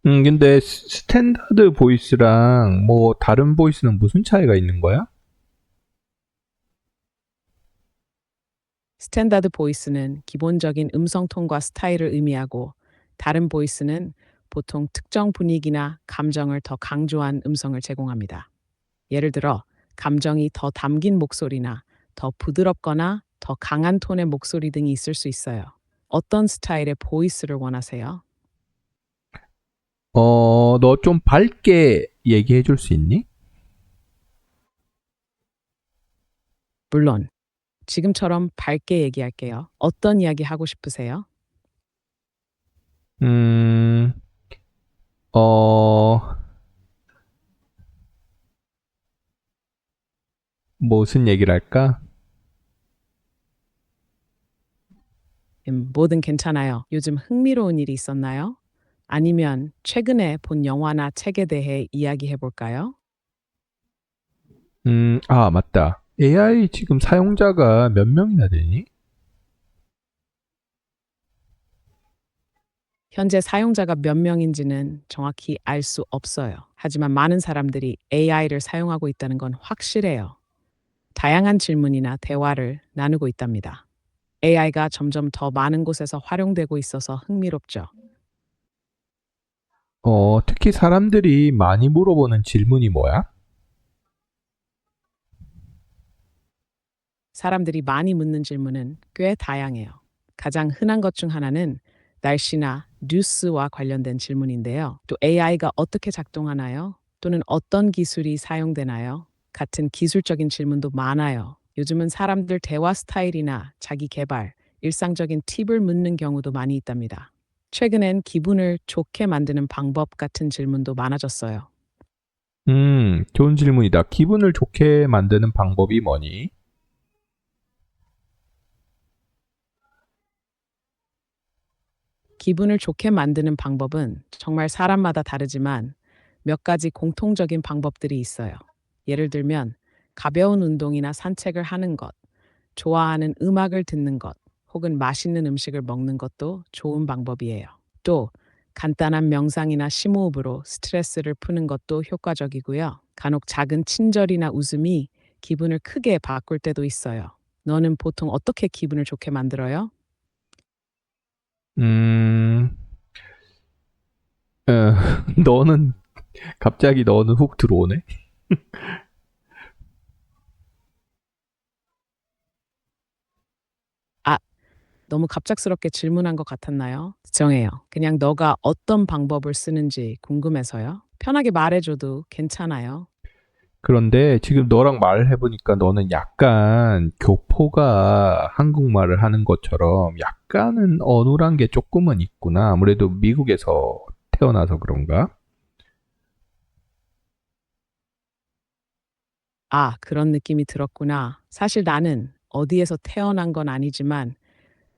근데 스탠다드 보이스랑 뭐 다른 보이스는 무슨 차이가 있는 거야? 스탠다드 보이스는 기본적인 음성 톤과 스타일을 의미하고 다른 보이스는 보통 특정 분위기나 감정을 더 강조한 음성을 제공합니다. 예를 들어, 감정이 더 담긴 목소리나 더 부드럽거나 더 강한 톤의 목소리 등이 있을 수 있어요. 어떤 스타일의 보이스를 원하세요? 너 좀 밝게 얘기해 줄 수 있니? 물론, 지금처럼 밝게 얘기할게요. 어떤 이야기 하고 싶으세요? 음, 어, 무슨 얘기를 할까? 뭐든 괜찮아요. 요즘 흥미로운 일이 있었나요? 아니면 최근에 본 영화나 책에 대해 이야기해 볼까요? 맞다. AI 지금 사용자가 몇 명이나 되니? 현재 사용자가 몇 명인지는 정확히 알 수 없어요. 하지만 많은 사람들이 AI를 사용하고 있다는 건 확실해요. 다양한 질문이나 대화를 나누고 있답니다. AI가 점점 더 많은 곳에서 활용되고 있어서 흥미롭죠. 특히 사람들이 많이 물어보는 질문이 뭐야? 사람들이 많이 묻는 질문은 꽤 다양해요. 가장 흔한 것 중 하나는 날씨나 뉴스와 관련된 질문인데요. 또 AI가 어떻게 작동하나요? 또는 어떤 기술이 사용되나요? 같은 기술적인 질문도 많아요. 요즘은 사람들 대화 스타일이나 자기 개발, 일상적인 팁을 묻는 경우도 많이 있답니다. 최근엔 기분을 좋게 만드는 방법 같은 질문도 많아졌어요. 좋은 질문이다. 기분을 좋게 만드는 방법이 뭐니? 기분을 좋게 만드는 방법은 정말 사람마다 다르지만 몇 가지 공통적인 방법들이 있어요. 예를 들면 가벼운 운동이나 산책을 하는 것, 좋아하는 음악을 듣는 것, 혹은 맛있는 음식을 먹는 것도 좋은 방법이에요. 또 간단한 명상이나 심호흡으로 스트레스를 푸는 것도 효과적이고요. 간혹 작은 친절이나 웃음이 기분을 크게 바꿀 때도 있어요. 너는 보통 어떻게 기분을 좋게 만들어요? 음, 어, 너는 갑자기 너는 훅 들어오네. 아, 너무 갑작스럽게 질문한 것 같았나요? 정해요. 그냥 너가 어떤 방법을 쓰는지 궁금해서요. 편하게 말해줘도 괜찮아요. 그런데 지금 너랑 말을 해보니까 너는 약간 교포가 한국말을 하는 것처럼 약간은 어눌한 게 조금은 있구나. 아무래도 미국에서 태어나서 그런가? 아, 그런 느낌이 들었구나. 사실 나는 어디에서 태어난 건 아니지만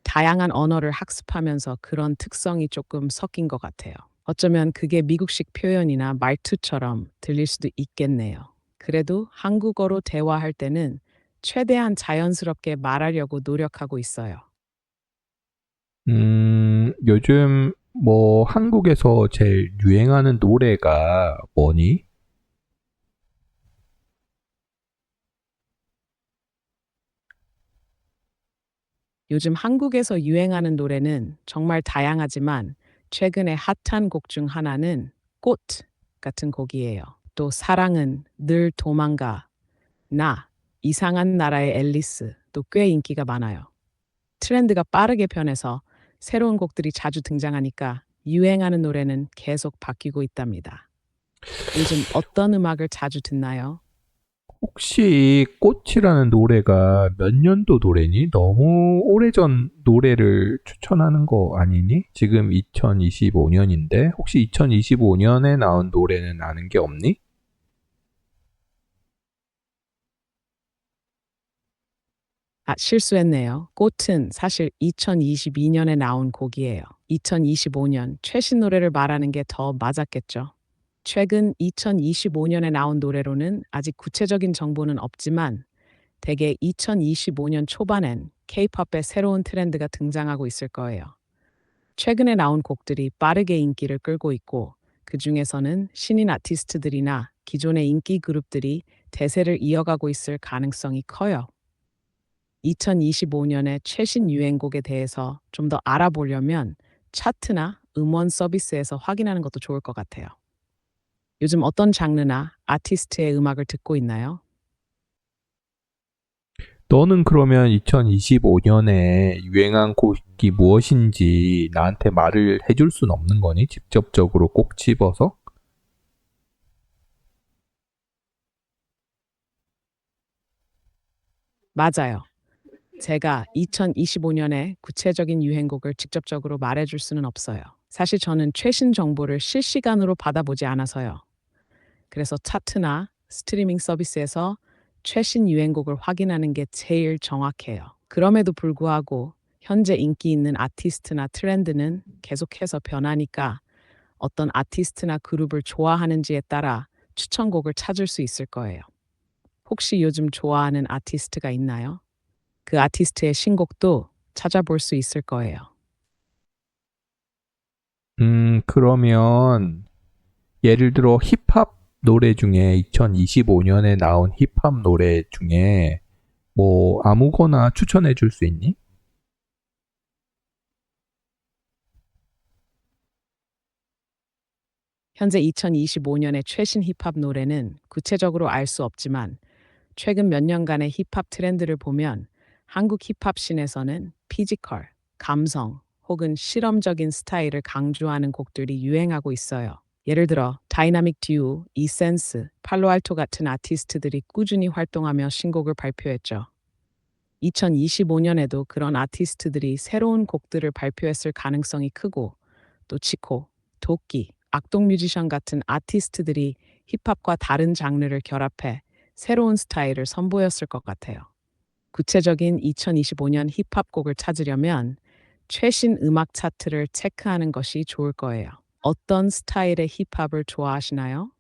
다양한 언어를 학습하면서 그런 특성이 조금 섞인 것 같아요. 어쩌면 그게 미국식 표현이나 말투처럼 들릴 수도 있겠네요. 그래도 한국어로 대화할 때는 최대한 자연스럽게 말하려고 노력하고 있어요. 요즘 뭐 한국에서 제일 유행하는 노래가 뭐니? 요즘 한국에서 유행하는 노래는 정말 다양하지만 최근에 핫한 곡 중 하나는 꽃 같은 곡이에요. 또 사랑은 늘 도망가, 나, 이상한 나라의 앨리스도 꽤 인기가 많아요. 트렌드가 빠르게 변해서 새로운 곡들이 자주 등장하니까 유행하는 노래는 계속 바뀌고 있답니다. 요즘 어떤 음악을 자주 듣나요? 혹시 꽃이라는 노래가 몇 년도 노래니? 너무 오래전 노래를 추천하는 거 아니니? 지금 2025년인데 혹시 2025년에 나온 노래는 아는 게 없니? 아, 실수했네요. 꽃은 사실 2022년에 나온 곡이에요. 2025년 최신 노래를 말하는 게 더 맞았겠죠. 최근 2025년에 나온 노래로는 아직 구체적인 정보는 없지만 대개 2025년 초반엔 K-팝의 새로운 트렌드가 등장하고 있을 거예요. 최근에 나온 곡들이 빠르게 인기를 끌고 있고 그 중에서는 신인 아티스트들이나 기존의 인기 그룹들이 대세를 이어가고 있을 가능성이 커요. 2025년의 최신 유행곡에 대해서 좀 더 알아보려면 차트나 음원 서비스에서 확인하는 것도 좋을 것 같아요. 요즘 어떤 장르나 아티스트의 음악을 듣고 있나요? 너는 그러면 2025년에 유행한 곡이 무엇인지 나한테 말을 해줄 순 없는 거니? 직접적으로 꼭 집어서? 맞아요. 제가 2025년에 구체적인 유행곡을 직접적으로 말해줄 수는 없어요. 사실 저는 최신 정보를 실시간으로 받아보지 않아서요. 그래서 차트나 스트리밍 서비스에서 최신 유행곡을 확인하는 게 제일 정확해요. 그럼에도 불구하고 현재 인기 있는 아티스트나 트렌드는 계속해서 변하니까 어떤 아티스트나 그룹을 좋아하는지에 따라 추천곡을 찾을 수 있을 거예요. 혹시 요즘 좋아하는 아티스트가 있나요? 그 아티스트의 신곡도 찾아볼 수 있을 거예요. 그러면 예를 들어 힙합 노래 중에 2025년에 나온 힙합 노래 중에 뭐 아무거나 추천해 줄 수 있니? 현재 2025년의 최신 힙합 노래는 구체적으로 알 수 없지만 최근 몇 년간의 힙합 트렌드를 보면 한국 힙합 씬에서는 피지컬, 감성 혹은 실험적인 스타일을 강조하는 곡들이 유행하고 있어요. 예를 들어 다이나믹 듀오, 이센스, 팔로알토 같은 아티스트들이 꾸준히 활동하며 신곡을 발표했죠. 2025년에도 그런 아티스트들이 새로운 곡들을 발표했을 가능성이 크고 또 치코, 도끼, 악동 뮤지션 같은 아티스트들이 힙합과 다른 장르를 결합해 새로운 스타일을 선보였을 것 같아요. 구체적인 2025년 힙합 곡을 찾으려면 최신 음악 차트를 체크하는 것이 좋을 거예요. 어떤 스타일의 힙합을 좋아하시나요?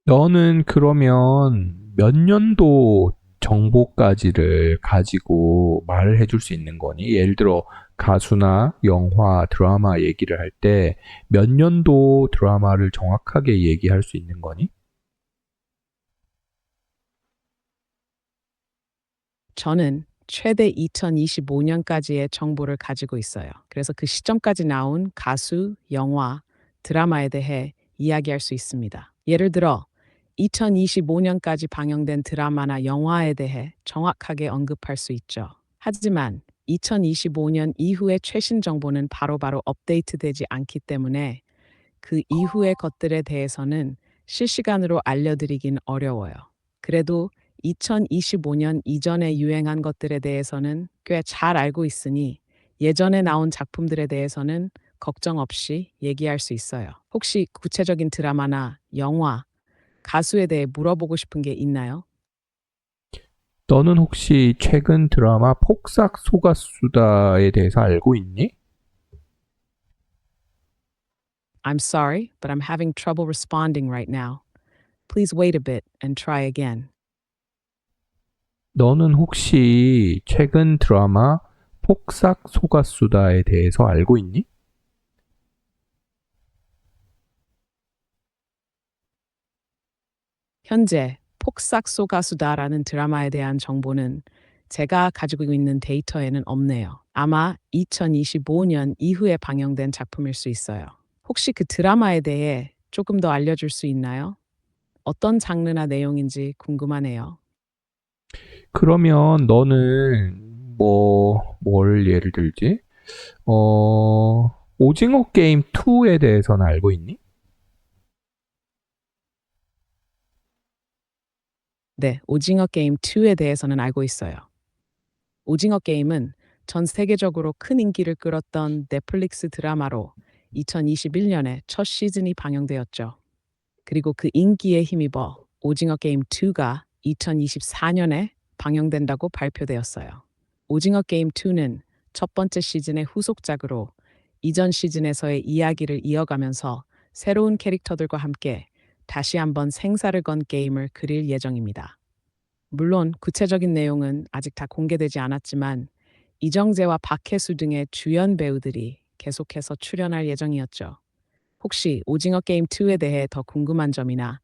너는 그러면 몇 년도 정보까지를 가지고 말을 해줄 수 있는 거니? 예를 들어 가수나 영화, 드라마 얘기를 할 때 몇 년도 드라마를 정확하게 얘기할 수 있는 거니? 저는 최대 2025년까지의 정보를 가지고 있어요. 그래서 그 시점까지 나온 가수, 영화, 드라마에 대해 이야기할 수 있습니다. 예를 들어 2025년까지 방영된 드라마나 영화에 대해 정확하게 언급할 수 있죠. 하지만 2025년 이후의 최신 정보는 바로바로 업데이트되지 않기 때문에 그 이후의 것들에 대해서는 실시간으로 알려드리긴 어려워요. 그래도 2025년 이전에 유행한 것들에 대해서는 꽤 잘 알고 있으니 예전에 나온 작품들에 대해서는 걱정 없이 얘기할 수 있어요. 혹시 구체적인 드라마나 영화, 가수에 대해 물어보고 싶은 게 있나요? 너는 혹시 최근 드라마 폭삭 소가수다에 대해서 알고 있니? I'm sorry, but I'm having trouble responding right now. Please wait a bit and try again. 너는 혹시 최근 드라마 폭삭 소가수다에 대해서 알고 있니? 현재 폭삭소 가수다라는 드라마에 대한 정보는 제가 가지고 있는 데이터에는 없네요. 아마 2025년 이후에 방영된 작품일 수 있어요. 혹시 그 드라마에 대해 조금 더 알려줄 수 있나요? 어떤 장르나 내용인지 궁금하네요. 그러면 너는 뭘 예를 들지? 오징어 게임 2에 대해서는 알고 있니? 네, 오징어 게임 2에 대해서는 알고 있어요. 오징어 게임은 전 세계적으로 큰 인기를 끌었던 넷플릭스 드라마로 2021년에 첫 시즌이 방영되었죠. 그리고 그 인기에 힘입어 오징어 게임 2가 2024년에 방영된다고 발표되었어요. 오징어 게임 2는 첫 번째 시즌의 후속작으로 이전 시즌에서의 이야기를 이어가면서 새로운 캐릭터들과 함께 다시 한번 생사를 건 게임을 그릴 예정입니다. 물론 구체적인 내용은 아직 다 공개되지 않았지만 이정재와 박혜수 등의 주연 배우들이 계속해서 출연할 예정이었죠. 혹시 오징어 게임 2에 대해 더 궁금한 점이나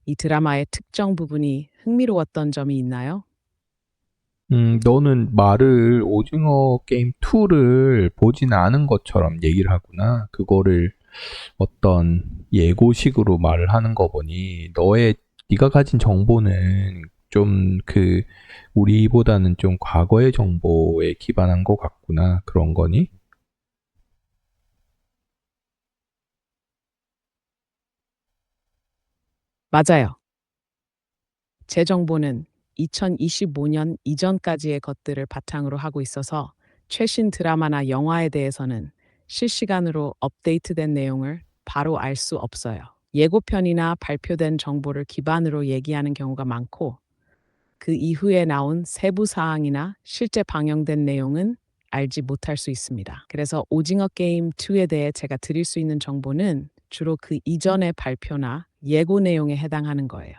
이 드라마의 특정 부분이 흥미로웠던 점이 있나요? 너는 말을 오징어 게임 2를 보진 않은 것처럼 얘기를 하구나. 그거를 어떤 예고식으로 말을 하는 거 보니 네가 가진 정보는 좀 우리보다는 좀 과거의 정보에 기반한 것 같구나. 그런 거니? 맞아요. 제 정보는 2025년 이전까지의 것들을 바탕으로 하고 있어서 최신 드라마나 영화에 대해서는 실시간으로 업데이트된 내용을 바로 알 수 없어요. 예고편이나 발표된 정보를 기반으로 얘기하는 경우가 많고 그 이후에 나온 세부 사항이나 실제 방영된 내용은 알지 못할 수 있습니다. 그래서 오징어 게임 2에 대해 제가 드릴 수 있는 정보는 주로 그 이전의 발표나 예고 내용에 해당하는 거예요.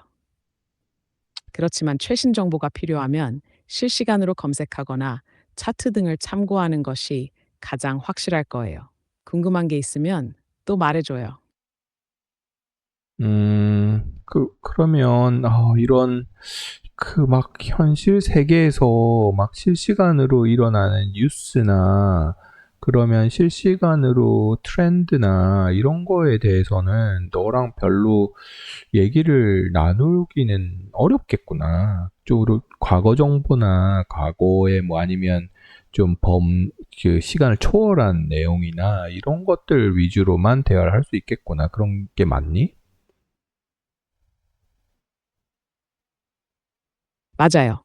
그렇지만 최신 정보가 필요하면 실시간으로 검색하거나 차트 등을 참고하는 것이 가장 확실할 거예요. 궁금한 게 있으면 또 말해줘요. 그러면, 이런, 막 현실 세계에서 막 실시간으로 일어나는 뉴스나, 그러면 실시간으로 트렌드나 이런 거에 대해서는 너랑 별로 얘기를 나누기는 어렵겠구나. 쪽으로 과거 정보나 과거에 뭐 아니면 좀 시간을 초월한 내용이나 이런 것들 위주로만 대화를 할 수 있겠구나. 그런 게 맞니? 맞아요.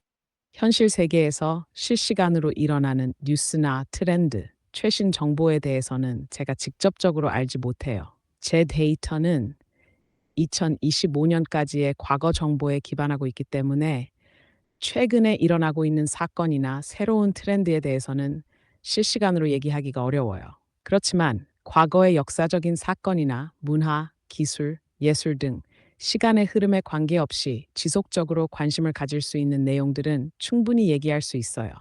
현실 세계에서 실시간으로 일어나는 뉴스나 트렌드, 최신 정보에 대해서는 제가 직접적으로 알지 못해요. 제 데이터는 2025년까지의 과거 정보에 기반하고 있기 때문에 최근에 일어나고 있는 사건이나 새로운 트렌드에 대해서는 실시간으로 얘기하기가 어려워요. 그렇지만 과거의 역사적인 사건이나 문화, 기술, 예술 등 시간의 흐름에 관계없이 지속적으로 관심을 가질 수 있는 내용들은 충분히 얘기할 수 있어요.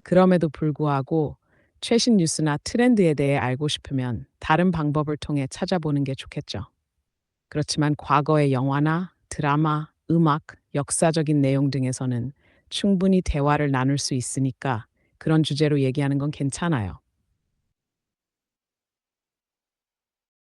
그럼에도 불구하고 최신 뉴스나 트렌드에 대해 알고 싶으면 다른 방법을 통해 찾아보는 게 좋겠죠. 그렇지만 과거의 영화나 드라마, 음악, 역사적인 내용 등에서는 충분히 대화를 나눌 수 있으니까 그런 주제로 얘기하는 건 괜찮아요.